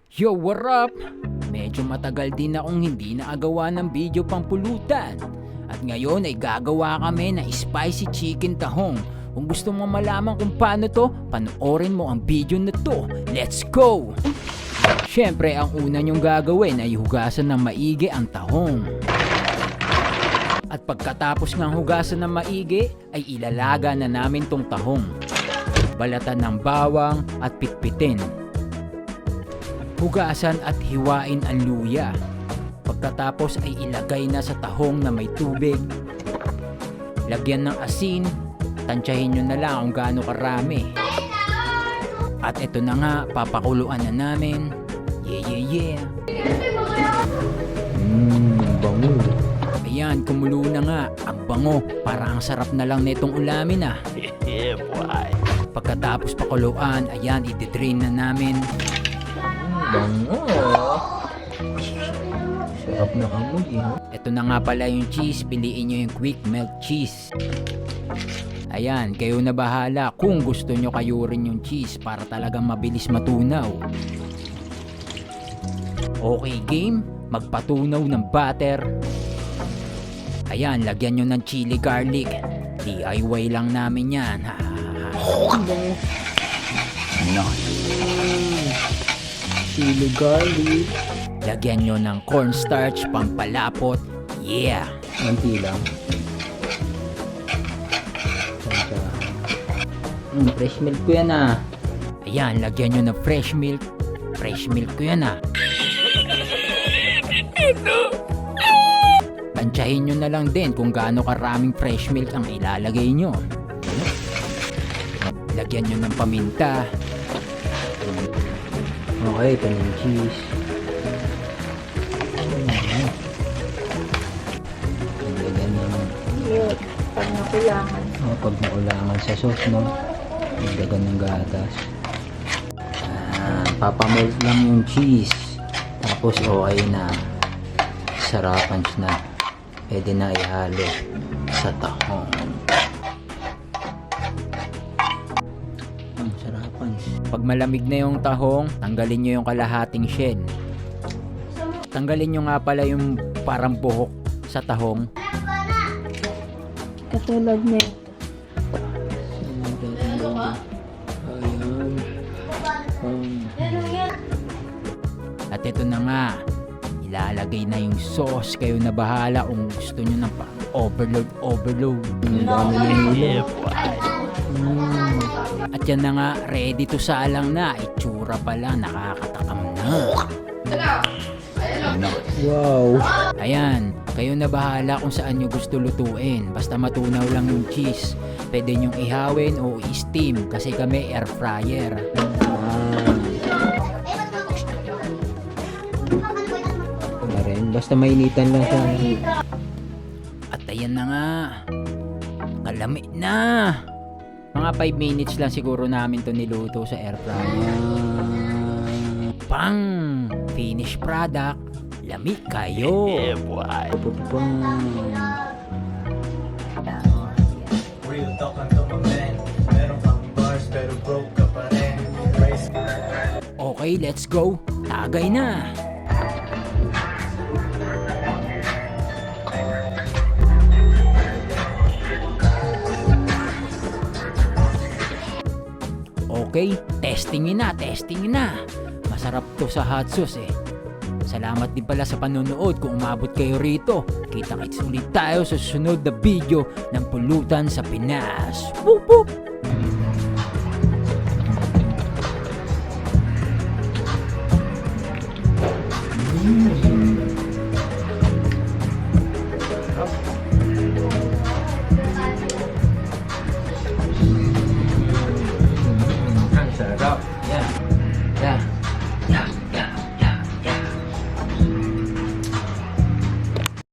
Yo, what up? Medyo matagal din akong hindi naagawa ng video pangpulutan. At ngayon ay gagawa kami ng spicy chicken tahong. Kung gusto mo malaman kung paano to, panoorin mo ang video na to. Let's go! Siyempre, ang una nyong gagawin ay hugasan ng maigi ang tahong. At pagkatapos ng hugasan ng maigi, ay ilalaga na namin tong tahong. Balatan ng bawang at pitpitin. Hugasan at hiwain ang luya. Pagkatapos ay ilagay na sa tahong na may tubig. Lagyan ng asin. Tansyahin nyo na lang kung gaano karami. At ito na nga, papakuluan na namin. Yeah. Bango. Ayan, kumulo na nga. Ang bango, parang ang sarap na lang nitong ulamin ah. Yeah, boy. Pagkatapos pakuluan, ayan, i-drain na namin. Bango. Sarap na amoy eh. Ito na nga pala yung cheese, piliin nyo yung quick melt cheese. Ayan, kayo na bahala kung gusto nyo kayurin yung cheese para talagang mabilis matunaw. Okay game, magpatunaw ng butter. Ayan, lagyan nyo ng chili garlic. DIY lang namin yan. Chili garlic. Lagyan nyo ng cornstarch pampalapot. Yeah! Manti lang. Fresh milk ko yan ah. Ayan, lagyan nyo ng fresh milk. Fresh milk ko yan ah. Tansyahin nyo na lang din kung gaano karaming fresh milk ang ilalagay nyo. Lagyan nyo ng paminta. Okay, paning cheese. Lagyan ng... Pag nakulangan. pag naulangan sa sauce, no? Lagyan ng gatas. Papamelt lang yung cheese. Tapos okay na. Sarapan na. Pwede na ihalo sa tahong. Sarapan. Pag malamig na yung tahong, tanggalin nyo yung kalahating shell. Tanggalin nyo nga pala yung parang buhok sa tahong. Katulad na ito. At ito na nga, ilalagay na yung sauce. Kayo na bahala kung gusto nyo ng overload. At yan na nga, ready to salang na. Itsura pala, nakakatakam na. Wow! Ayan, kayo na bahala kung saan nyo gusto lutuin. Basta matunaw lang yung cheese. Pwede nyong ihawin o i-steam kasi kami air fryer. Basta mainitan lang siya. At ayan na nga, kalami na. Mga 5 minutes lang siguro namin to niluto sa air fryer. Pang! Finished product. Lamig kayo. Real talk ang tumamen. Meron kang bars pero broke ka pa rin. Okay, let's go. Tagay na. Okay, testingin na. Masarap to sa hot sauce eh. Salamat din pala sa panonood kung umabot kayo rito. Kita-kits ulit tayo sa susunod na video ng Pulutan sa Pinas. Boop boop!